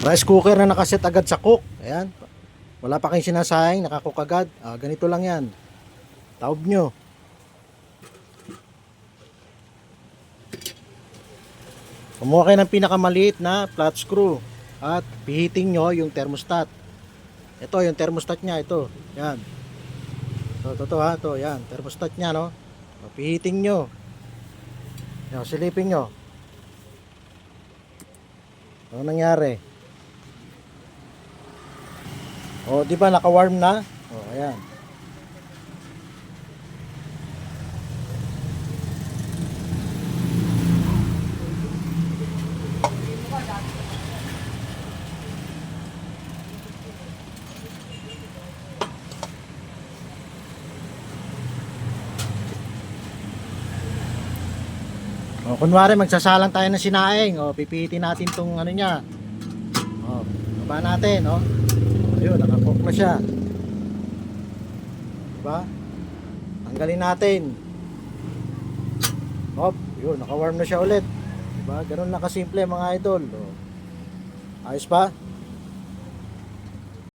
Rice cooker na nakaset agad sa cook. Ayan. Wala pa kayong sinasayang, nakakook agad. Ganito lang yan. Taob nyo. Kumuha kayo ng pinakamaliit na flat screw. At pihiting nyo yung thermostat. Ito, yung thermostat nya. Ito. Yan. Ito ha. Ito. Yan. Thermostat nya, no. Pihiting nyo. Yan. Silipin nyo. Ano nangyari? O, di ba naka-warm na? O, ayan. O, kunwari magsasalang tayo ng sinaing. O, pipihitin natin tong ano niya. O, baba natin, o. Ayun, nakakook na siya. Diba? Tanggalin natin. Hop, yun, naka-warm na siya ulit. Diba? Ganun lang kasimple mga idol. O, ayos pa?